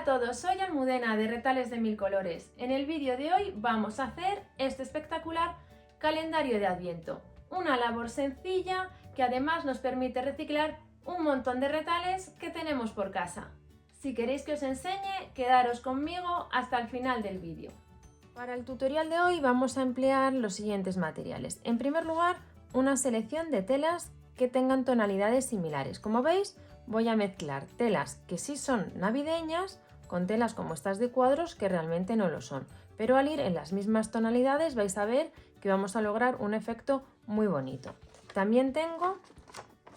todos, soy Almudena de Retales de Mil Colores. En el vídeo de hoy vamos a hacer este espectacular calendario de Adviento. Una labor sencilla que además nos permite reciclar un montón de retales que tenemos por casa. Si queréis que os enseñe, quedaros conmigo hasta el final del vídeo. Para el tutorial de hoy vamos a emplear los siguientes materiales. En primer lugar, una selección de telas que tengan tonalidades similares. Como veis, voy a mezclar telas que sí son navideñas con telas como estas de cuadros que realmente no lo son. Pero al ir en las mismas tonalidades vais a ver que vamos a lograr un efecto muy bonito. También tengo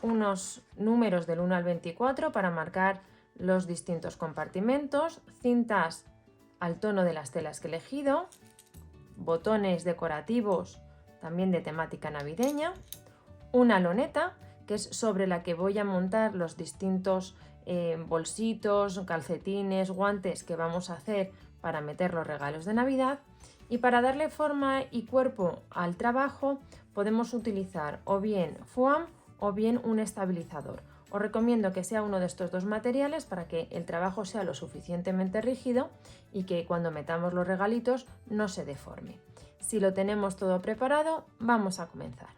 unos números del 1 al 24 para marcar los distintos compartimentos, cintas al tono de las telas que he elegido, botones decorativos también de temática navideña, una loneta que es sobre la que voy a montar los distintos bolsitos, calcetines, guantes que vamos a hacer para meter los regalos de Navidad, y para darle forma y cuerpo al trabajo podemos utilizar o bien foam o bien un estabilizador. Os recomiendo que sea uno de estos dos materiales para que el trabajo sea lo suficientemente rígido y que cuando metamos los regalitos no se deforme. Si lo tenemos todo preparado, vamos a comenzar.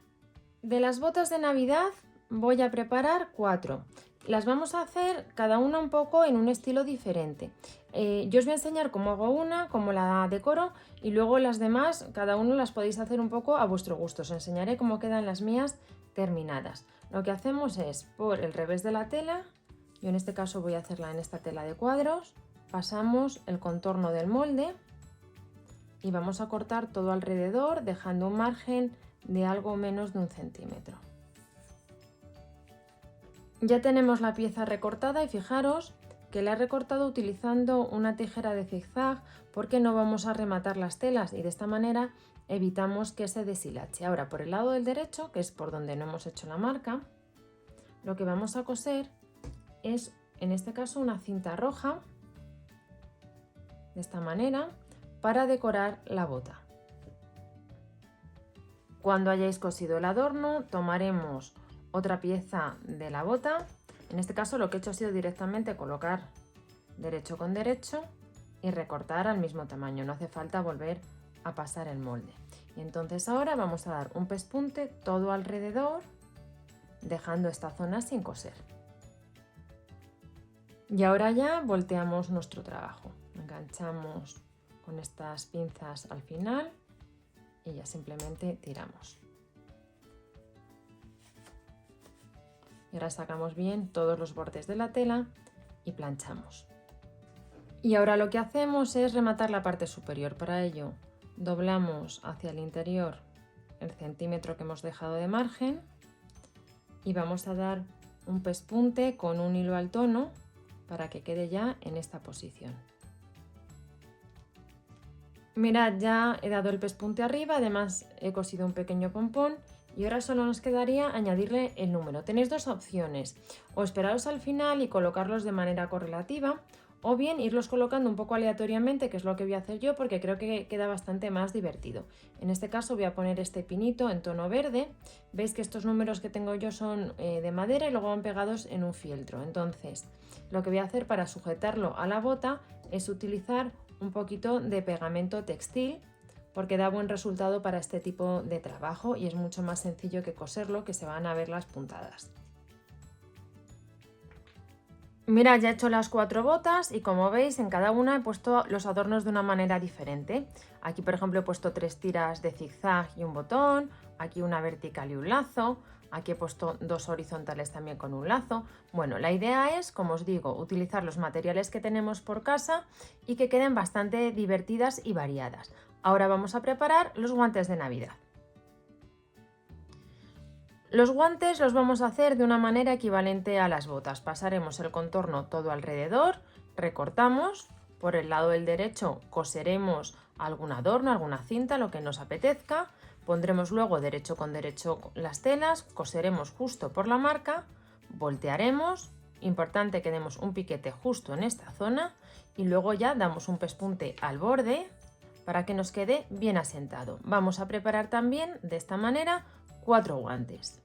De las botas de Navidad voy a preparar 4. Las vamos a hacer cada una un poco en un estilo diferente. Yo os voy a enseñar cómo hago una, cómo la decoro, y luego las demás cada uno las podéis hacer un poco a vuestro gusto. Os enseñaré cómo quedan las mías terminadas. Lo que hacemos es por el revés de la tela, yo en este caso voy a hacerla en esta tela de cuadros, pasamos el contorno del molde y vamos a cortar todo alrededor dejando un margen de algo menos de 1 centímetro. Ya tenemos la pieza recortada y fijaros que la he recortado utilizando una tijera de zigzag porque no vamos a rematar las telas y de esta manera evitamos que se deshilache. Ahora por el lado del derecho, que es por donde no hemos hecho la marca, lo que vamos a coser es en este caso una cinta roja de esta manera para decorar la bota. Cuando hayáis cosido el adorno tomaremos otra pieza de la bota. En este caso lo que he hecho ha sido directamente colocar derecho con derecho y recortar al mismo tamaño, no hace falta volver a pasar el molde. Y entonces ahora vamos a dar un pespunte todo alrededor, dejando esta zona sin coser. Y ahora ya volteamos nuestro trabajo, enganchamos con estas pinzas al final y ya simplemente tiramos. Y ahora sacamos bien todos los bordes de la tela y planchamos. Y ahora lo que hacemos es rematar la parte superior. Para ello doblamos hacia el interior el centímetro que hemos dejado de margen y vamos a dar un pespunte con un hilo al tono para que quede ya en esta posición. Mirad, ya he dado el pespunte arriba, además he cosido un pequeño pompón. Y ahora solo nos quedaría añadirle el número. Tenéis dos opciones, o esperaros al final y colocarlos de manera correlativa, o bien irlos colocando un poco aleatoriamente, que es lo que voy a hacer yo porque creo que queda bastante más divertido. En este caso voy a poner este pinito en tono verde. Veis que estos números que tengo yo son de madera y luego van pegados en un fieltro. Entonces lo que voy a hacer para sujetarlo a la bota es utilizar un poquito de pegamento textil, porque da buen resultado para este tipo de trabajo y es mucho más sencillo que coserlo, que se van a ver las puntadas. Mirad, ya he hecho las 4 botas y como veis en cada una he puesto los adornos de una manera diferente. Aquí por ejemplo he puesto 3 tiras de zigzag y un botón, aquí una vertical y un lazo, aquí he puesto 2 horizontales también con un lazo. Bueno, la idea es, como os digo, utilizar los materiales que tenemos por casa y que queden bastante divertidas y variadas. Ahora vamos a preparar los guantes de Navidad. Los guantes los vamos a hacer de una manera equivalente a las botas. Pasaremos el contorno todo alrededor, recortamos, por el lado del derecho coseremos algún adorno, alguna cinta, lo que nos apetezca, pondremos luego derecho con derecho las telas, coseremos justo por la marca, voltearemos, importante que demos un piquete justo en esta zona y luego ya damos un pespunte al borde para que nos quede bien asentado. Vamos a preparar también de esta manera 4 guantes.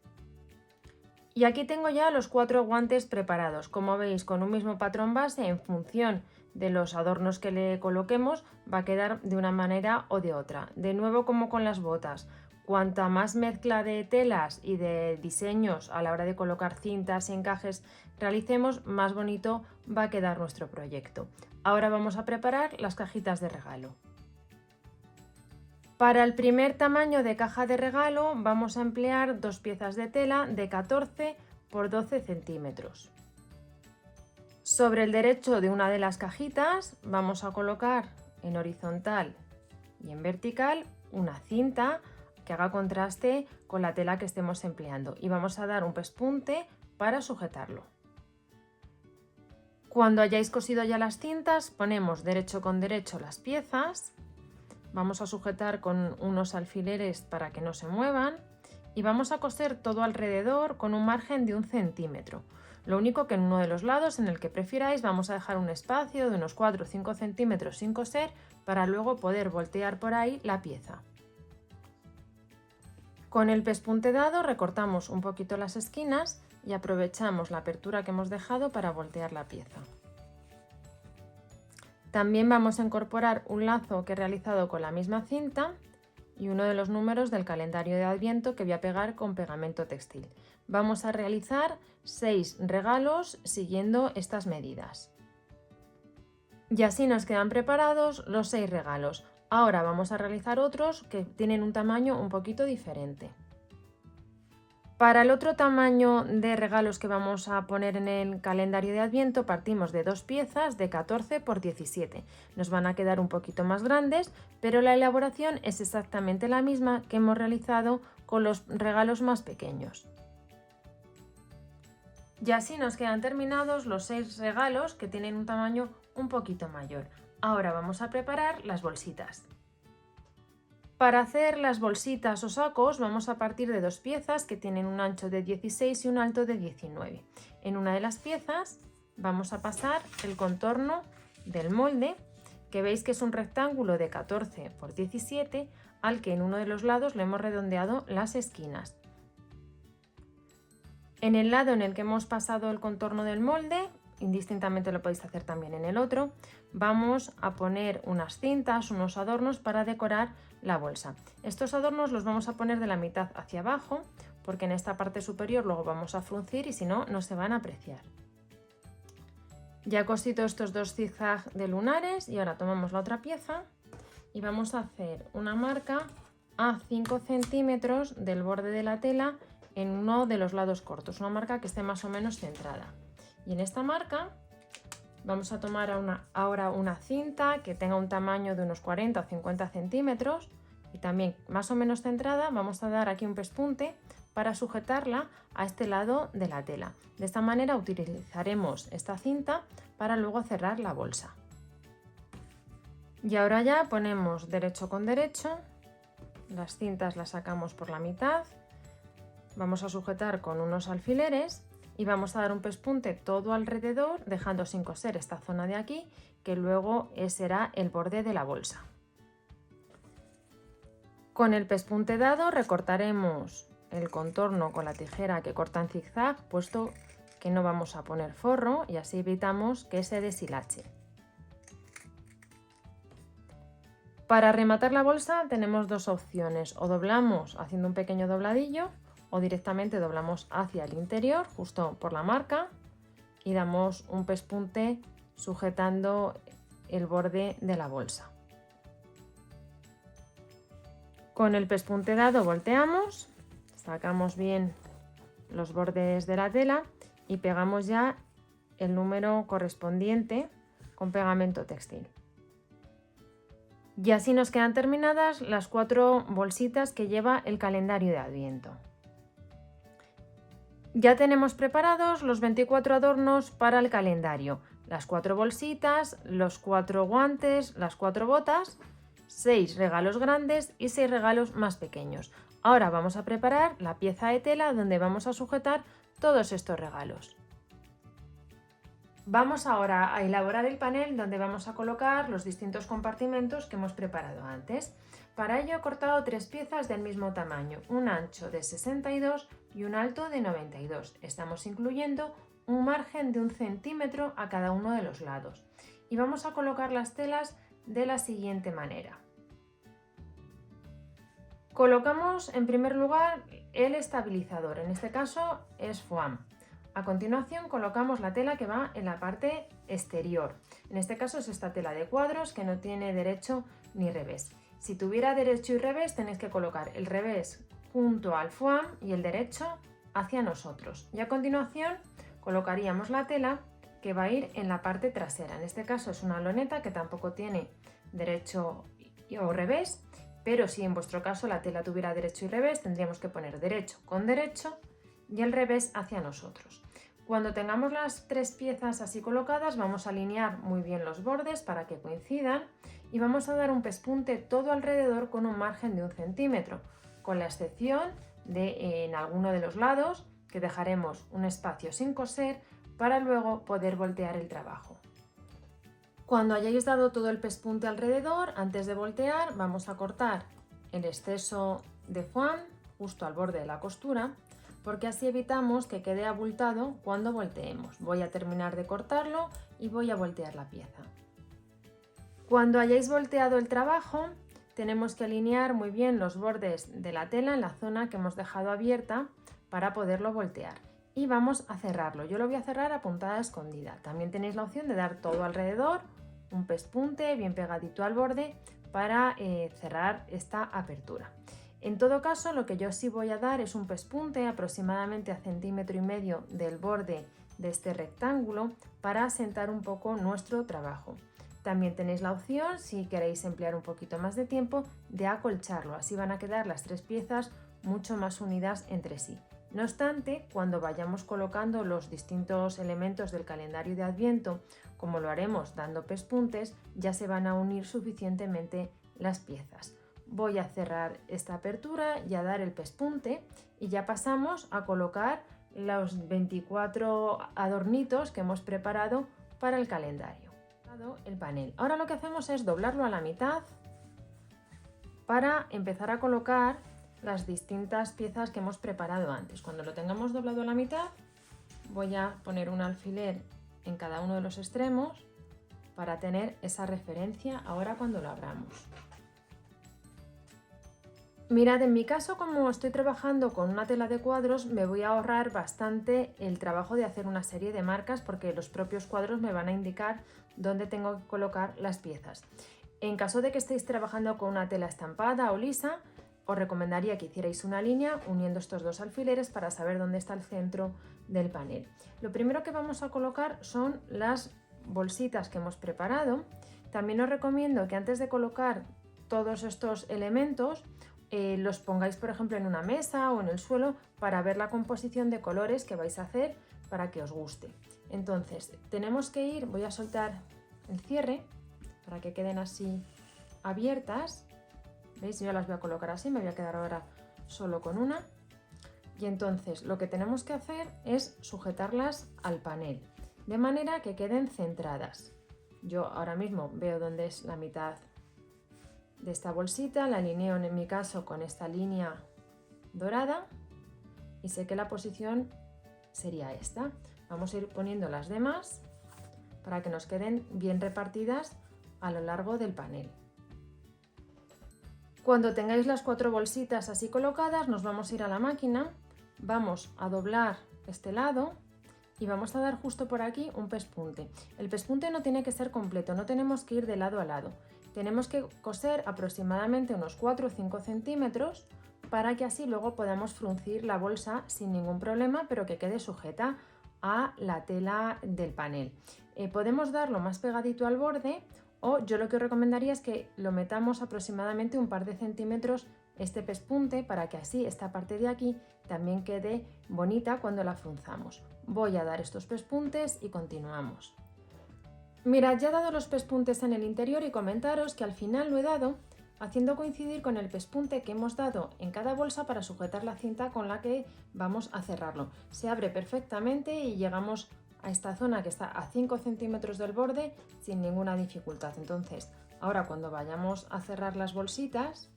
Y aquí tengo ya los 4 guantes preparados, como veis con un mismo patrón base en función de los adornos que le coloquemos va a quedar de una manera o de otra. De nuevo, como con las botas, cuanta más mezcla de telas y de diseños a la hora de colocar cintas y encajes realicemos, más bonito va a quedar nuestro proyecto. Ahora vamos a preparar las cajitas de regalo. Para el primer tamaño de caja de regalo vamos a emplear 2 piezas de tela de 14 por 12 centímetros. Sobre el derecho de una de las cajitas vamos a colocar en horizontal y en vertical una cinta que haga contraste con la tela que estemos empleando y vamos a dar un pespunte para sujetarlo. Cuando hayáis cosido ya las cintas, ponemos derecho con derecho las piezas, vamos a sujetar con unos alfileres para que no se muevan y vamos a coser todo alrededor con un margen de 1 centímetro. Lo único que en uno de los lados, en el que prefiráis, vamos a dejar un espacio de unos 4 o 5 centímetros sin coser para luego poder voltear por ahí la pieza. Con el pespunte dado recortamos un poquito las esquinas y aprovechamos la apertura que hemos dejado para voltear la pieza. También vamos a incorporar un lazo que he realizado con la misma cinta y uno de los números del calendario de Adviento que voy a pegar con pegamento textil. Vamos a realizar 6 regalos siguiendo estas medidas. Y así nos quedan preparados los 6 regalos. Ahora vamos a realizar otros que tienen un tamaño un poquito diferente. Para el otro tamaño de regalos que vamos a poner en el calendario de Adviento partimos de 2 piezas de 14 por 17. Nos van a quedar un poquito más grandes, pero la elaboración es exactamente la misma que hemos realizado con los regalos más pequeños. Y así nos quedan terminados los 6 regalos que tienen un tamaño un poquito mayor. Ahora vamos a preparar las bolsitas. Para hacer las bolsitas o sacos vamos a partir de 2 piezas que tienen un ancho de 16 y un alto de 19. En una de las piezas vamos a pasar el contorno del molde, que veis que es un rectángulo de 14 por 17, al que en uno de los lados le hemos redondeado las esquinas. En el lado en el que hemos pasado el contorno del molde, indistintamente lo podéis hacer también en el otro, vamos a poner unas cintas, unos adornos para decorar la bolsa. Estos adornos los vamos a poner de la mitad hacia abajo porque en esta parte superior luego vamos a fruncir y si no, no se van a apreciar. Ya he cosido estos 2 zigzag de lunares y ahora tomamos la otra pieza y vamos a hacer una marca a 5 centímetros del borde de la tela en uno de los lados cortos, una marca que esté más o menos centrada. Y en esta marca vamos a tomar ahora una cinta que tenga un tamaño de unos 40 o 50 centímetros y también más o menos centrada. Vamos a dar aquí un pespunte para sujetarla a este lado de la tela. De esta manera utilizaremos esta cinta para luego cerrar la bolsa. Y ahora ya ponemos derecho con derecho, las cintas las sacamos por la mitad, vamos a sujetar con unos alfileres y vamos a dar un pespunte todo alrededor, dejando sin coser esta zona de aquí, que luego será el borde de la bolsa. Con el pespunte dado recortaremos el contorno con la tijera que corta en zigzag, puesto que no vamos a poner forro y así evitamos que se deshilache. Para rematar la bolsa tenemos 2 opciones, o doblamos haciendo un pequeño dobladillo o directamente doblamos hacia el interior, justo por la marca, y damos un pespunte sujetando el borde de la bolsa. Con el pespunte dado volteamos, sacamos bien los bordes de la tela y pegamos ya el número correspondiente con pegamento textil. Y así nos quedan terminadas las 4 bolsitas que lleva el calendario de Adviento. Ya tenemos preparados los 24 adornos para el calendario, las 4 bolsitas, los 4 guantes, las 4 botas, 6 regalos grandes y 6 regalos más pequeños. Ahora vamos a preparar la pieza de tela donde vamos a sujetar todos estos regalos. Vamos ahora a elaborar el panel donde vamos a colocar los distintos compartimentos que hemos preparado antes. Para ello he cortado 3 piezas del mismo tamaño, un ancho de 62 y un alto de 92. Estamos incluyendo un margen de 1 centímetro a cada uno de los lados. y vamos a colocar las telas de la siguiente manera. Colocamos en primer lugar el estabilizador, en este caso es foam. A continuación colocamos la tela que va en la parte exterior. En este caso es esta tela de cuadros que no tiene derecho ni revés. Si tuviera derecho y revés tenéis que colocar el revés junto al foam y el derecho hacia nosotros. Y a continuación colocaríamos la tela que va a ir en la parte trasera. En este caso es una loneta que tampoco tiene derecho o revés, pero si en vuestro caso la tela tuviera derecho y revés, tendríamos que poner derecho con derecho y el revés hacia nosotros. Cuando tengamos las tres piezas así colocadas, vamos a alinear muy bien los bordes para que coincidan y vamos a dar un pespunte todo alrededor con un margen de 1 centímetro, con la excepción de en alguno de los lados, que dejaremos un espacio sin coser para luego poder voltear el trabajo. Cuando hayáis dado todo el pespunte alrededor, antes de voltear, vamos a cortar el exceso de foam justo al borde de la costura, porque así evitamos que quede abultado cuando volteemos. Voy a terminar de cortarlo y voy a voltear la pieza. Cuando hayáis volteado el trabajo, tenemos que alinear muy bien los bordes de la tela en la zona que hemos dejado abierta para poderlo voltear. Y vamos a cerrarlo. Yo lo voy a cerrar a puntada escondida. También tenéis la opción de dar todo alrededor, un pespunte bien pegadito al borde para cerrar esta apertura. En todo caso, lo que yo sí voy a dar es un pespunte aproximadamente a 1,5 centímetros del borde de este rectángulo para asentar un poco nuestro trabajo. También tenéis la opción, si queréis emplear un poquito más de tiempo, de acolcharlo. Así van a quedar las tres piezas mucho más unidas entre sí. No obstante, cuando vayamos colocando los distintos elementos del calendario de Adviento, como lo haremos dando pespuntes, ya se van a unir suficientemente las piezas. Voy a cerrar esta apertura y a dar el pespunte y ya pasamos a colocar los 24 adornitos que hemos preparado para el calendario. El panel. Ahora lo que hacemos es doblarlo a la mitad para empezar a colocar las distintas piezas que hemos preparado antes. Cuando lo tengamos doblado a la mitad, voy a poner un alfiler en cada uno de los extremos para tener esa referencia ahora cuando lo abramos. Mirad, en mi caso, como estoy trabajando con una tela de cuadros, me voy a ahorrar bastante el trabajo de hacer una serie de marcas porque los propios cuadros me van a indicar dónde tengo que colocar las piezas. En caso de que estéis trabajando con una tela estampada o lisa, os recomendaría que hicierais una línea uniendo estos dos alfileres para saber dónde está el centro del panel. Lo primero que vamos a colocar son las bolsitas que hemos preparado. También os recomiendo que antes de colocar todos estos elementos los pongáis, por ejemplo, en una mesa o en el suelo para ver la composición de colores que vais a hacer para que os guste. Entonces, tenemos que ir, voy a soltar el cierre para que queden así abiertas. ¿Veis? Yo las voy a colocar así, me voy a quedar ahora solo con una. Y entonces lo que tenemos que hacer es sujetarlas al panel, de manera que queden centradas. Yo ahora mismo veo dónde es la mitad de esta bolsita, la alineo en mi caso con esta línea dorada y sé que la posición sería esta. Vamos a ir poniendo las demás para que nos queden bien repartidas a lo largo del panel. Cuando tengáis las 4 bolsitas así colocadas, nos vamos a ir a la máquina, vamos a doblar este lado y vamos a dar justo por aquí un pespunte. El pespunte no tiene que ser completo, no tenemos que ir de lado a lado. Tenemos que coser aproximadamente unos 4 o 5 centímetros para que así luego podamos fruncir la bolsa sin ningún problema, pero que quede sujeta a la tela del panel. Podemos darlo más pegadito al borde o yo lo que os recomendaría es que lo metamos aproximadamente un par de centímetros este pespunte para que así esta parte de aquí también quede bonita cuando la frunzamos. Voy a dar estos pespuntes y continuamos. Mirad, ya he dado los pespuntes en el interior y comentaros que al final lo he dado haciendo coincidir con el pespunte que hemos dado en cada bolsa para sujetar la cinta con la que vamos a cerrarlo. Se abre perfectamente y llegamos a esta zona que está a 5 centímetros del borde sin ninguna dificultad. Entonces, ahora cuando vayamos a cerrar las bolsitas,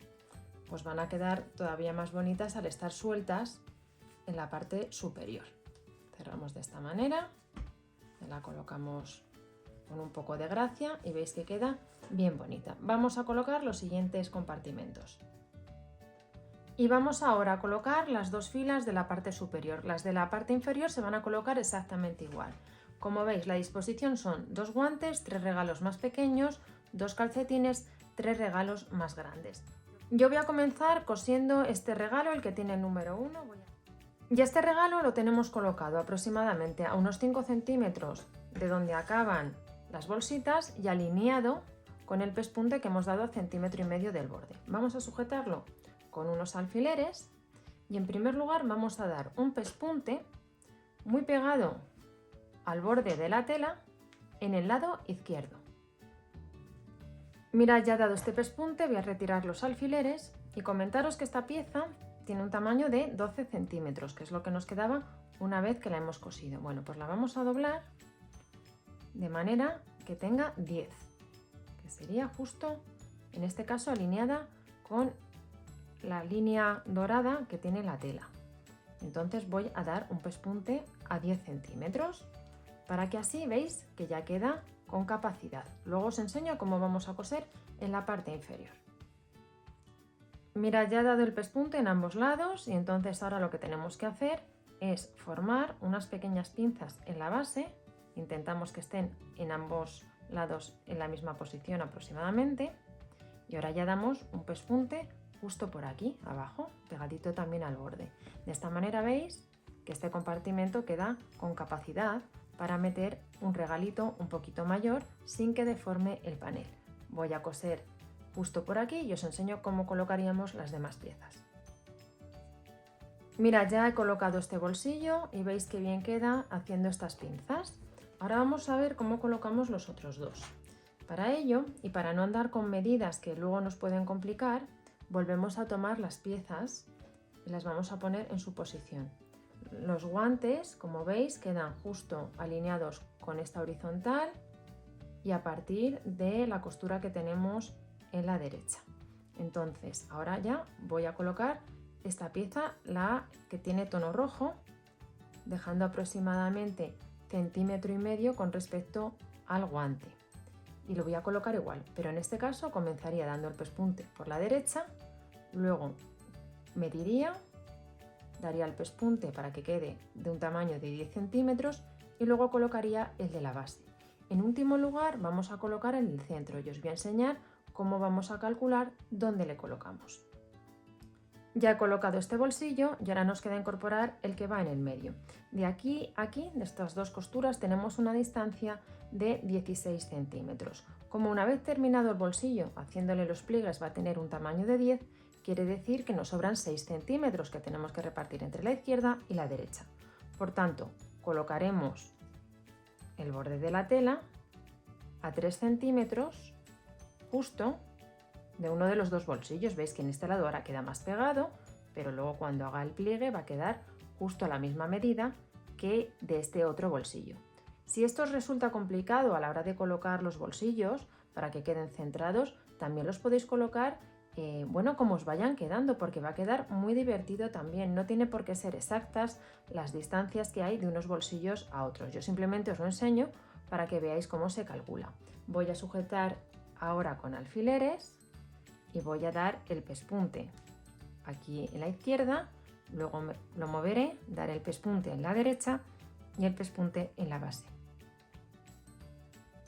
pues van a quedar todavía más bonitas al estar sueltas en la parte superior. Cerramos de esta manera, la colocamos con un poco de gracia y veis que queda bien bonita. Vamos a colocar los siguientes compartimentos. Y vamos ahora a colocar las dos filas de la parte superior. Las de la parte inferior se van a colocar exactamente igual. Como veis, la disposición son 2 guantes, 3 regalos más pequeños, 2 calcetines, 3 regalos más grandes. Yo voy a comenzar cosiendo este regalo, el que tiene el número 1. Y este regalo lo tenemos colocado aproximadamente a unos 5 centímetros de donde acaban las bolsitas y alineado con el pespunte que hemos dado a 1,5 centímetros del borde. Vamos a sujetarlo con unos alfileres y en primer lugar vamos a dar un pespunte muy pegado al borde de la tela en el lado izquierdo. Mirad, ya dado este pespunte voy a retirar los alfileres y comentaros que esta pieza tiene un tamaño de 12 centímetros, que es lo que nos quedaba una vez que la hemos cosido. Bueno, pues la vamos a doblar de manera que tenga 10, que sería justo, en este caso, alineada con la línea dorada que tiene la tela. Entonces voy a dar un pespunte a 10 centímetros para que así veis que ya queda con capacidad. Luego os enseño cómo vamos a coser en la parte inferior. Mirad, ya he dado el pespunte en ambos lados y entonces ahora lo que tenemos que hacer es formar unas pequeñas pinzas en la base. Intentamos que estén en ambos lados en la misma posición aproximadamente. Y ahora ya damos un pespunte justo por aquí abajo, pegadito también al borde. De esta manera veis que este compartimento queda con capacidad para meter un regalito un poquito mayor sin que deforme el panel. Voy a coser justo por aquí y os enseño cómo colocaríamos las demás piezas. Mirad, ya he colocado este bolsillo y veis que bien queda haciendo estas pinzas. Ahora vamos a ver cómo colocamos los otros dos. Para ello, y para no andar con medidas que luego nos pueden complicar, volvemos a tomar las piezas y las vamos a poner en su posición. Los guantes, como veis, quedan justo alineados con esta horizontal y a partir de la costura que tenemos en la derecha. Entonces, ahora ya voy a colocar esta pieza, la que tiene tono rojo, dejando aproximadamente 1,5 centímetros con respecto al guante. Y lo voy a colocar igual, pero en este caso comenzaría dando el pespunte por la derecha, luego mediría, daría el pespunte para que quede de un tamaño de 10 centímetros y luego colocaría el de la base. En último lugar vamos a colocar en el centro y os voy a enseñar cómo vamos a calcular dónde le colocamos. Ya he colocado este bolsillo y ahora nos queda incorporar el que va en el medio. De aquí a aquí, de estas dos costuras, tenemos una distancia de 16 centímetros. Como una vez terminado el bolsillo, haciéndole los pliegues va a tener un tamaño de 10, quiere decir que nos sobran 6 centímetros que tenemos que repartir entre la izquierda y la derecha. Por tanto, colocaremos el borde de la tela a 3 centímetros justo de uno de los dos bolsillos. Veis que en este lado ahora queda más pegado, pero luego cuando haga el pliegue va a quedar justo a la misma medida que de este otro bolsillo. Si esto os resulta complicado a la hora de colocar los bolsillos para que queden centrados, también los podéis colocar bueno, como os vayan quedando, porque va a quedar muy divertido también. No tiene por qué ser exactas las distancias que hay de unos bolsillos a otros. Yo simplemente os lo enseño para que veáis cómo se calcula. Voy a sujetar ahora con alfileres y voy a dar el pespunte aquí en la izquierda, luego lo moveré, daré el pespunte en la derecha y el pespunte en la base.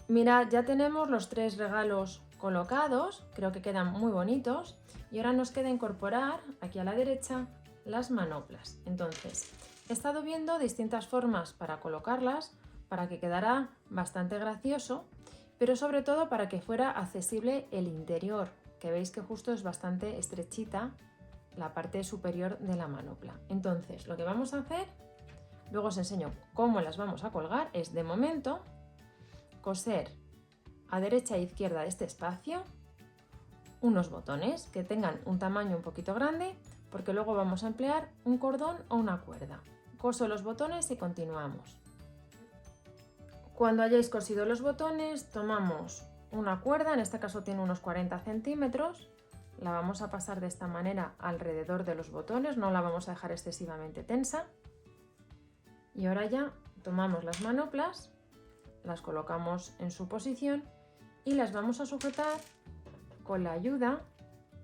Mirad, ya tenemos los 3 regalos colocados, creo que quedan muy bonitos y ahora nos queda incorporar aquí a la derecha las manoplas. Entonces, he estado viendo distintas formas para colocarlas para que quedara bastante gracioso, pero sobre todo para que fuera accesible el interior, que veis que justo es bastante estrechita la parte superior de la manopla. Entonces, lo que vamos a hacer, luego os enseño cómo las vamos a colgar, es de momento coser a derecha e izquierda de este espacio unos botones que tengan un tamaño un poquito grande, porque luego vamos a emplear un cordón o una cuerda. Coso los botones y continuamos. Cuando hayáis cosido los botones, tomamos una cuerda, en este caso tiene unos 40 centímetros, la vamos a pasar de esta manera alrededor de los botones, no la vamos a dejar excesivamente tensa. Y ahora ya tomamos las manoplas las colocamos en su posición y las vamos a sujetar con la ayuda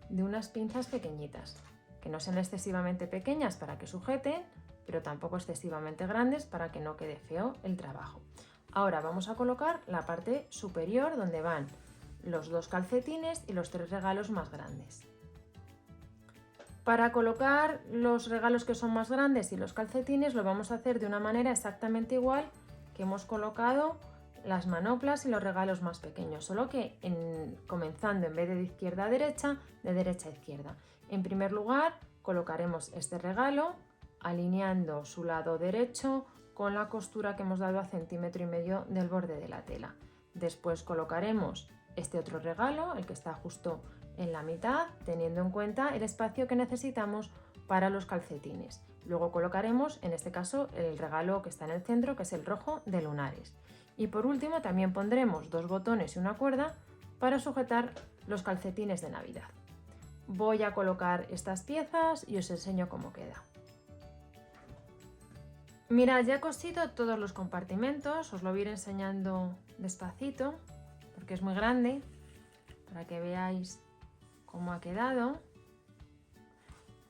de unas pinzas pequeñitas, que no sean excesivamente pequeñas para que sujeten, pero tampoco excesivamente grandes para que no quede feo el trabajo. Ahora vamos a colocar la parte superior donde van los 2 calcetines y los 3 regalos más grandes. Para colocar los regalos que son más grandes y los calcetines lo vamos a hacer de una manera exactamente igual que hemos colocado las manoplas y los regalos más pequeños, solo que comenzando en vez de izquierda a derecha, de derecha a izquierda. En primer lugar colocaremos este regalo alineando su lado derecho con la costura que hemos dado a 1,5 centímetros del borde de la tela. Después colocaremos este otro regalo, el que está justo en la mitad, teniendo en cuenta el espacio que necesitamos para los calcetines. Luego colocaremos, en este caso, el regalo que está en el centro, que es el rojo de lunares. Y por último también pondremos 2 botones y una cuerda para sujetar los calcetines de Navidad. Voy a colocar estas piezas y os enseño cómo queda. Mirad, ya he cosido todos los compartimentos, os lo voy a ir enseñando despacito porque es muy grande, para que veáis cómo ha quedado.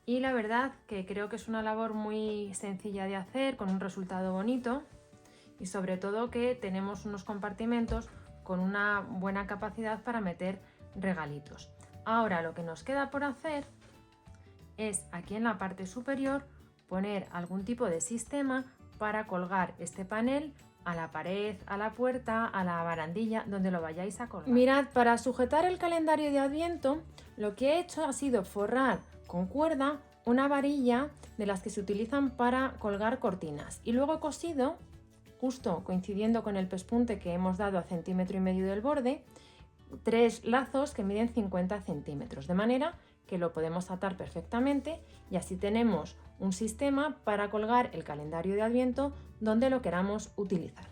Y la verdad que creo que es una labor muy sencilla de hacer, con un resultado bonito y sobre todo que tenemos unos compartimentos con una buena capacidad para meter regalitos. Ahora lo que nos queda por hacer es aquí en la parte superior poner algún tipo de sistema para colgar este panel a la pared, a la puerta, a la barandilla, donde lo vayáis a colgar. Mirad, para sujetar el calendario de Adviento, lo que he hecho ha sido forrar con cuerda una varilla de las que se utilizan para colgar cortinas y luego he cosido, justo coincidiendo con el pespunte que hemos dado a 1,5 centímetros del borde, 3 lazos que miden 50 centímetros, de manera que lo podemos atar perfectamente y así tenemos un sistema para colgar el calendario de Adviento donde lo queramos utilizar.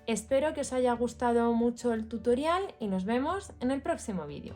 Espero que os haya gustado mucho el tutorial y nos vemos en el próximo vídeo.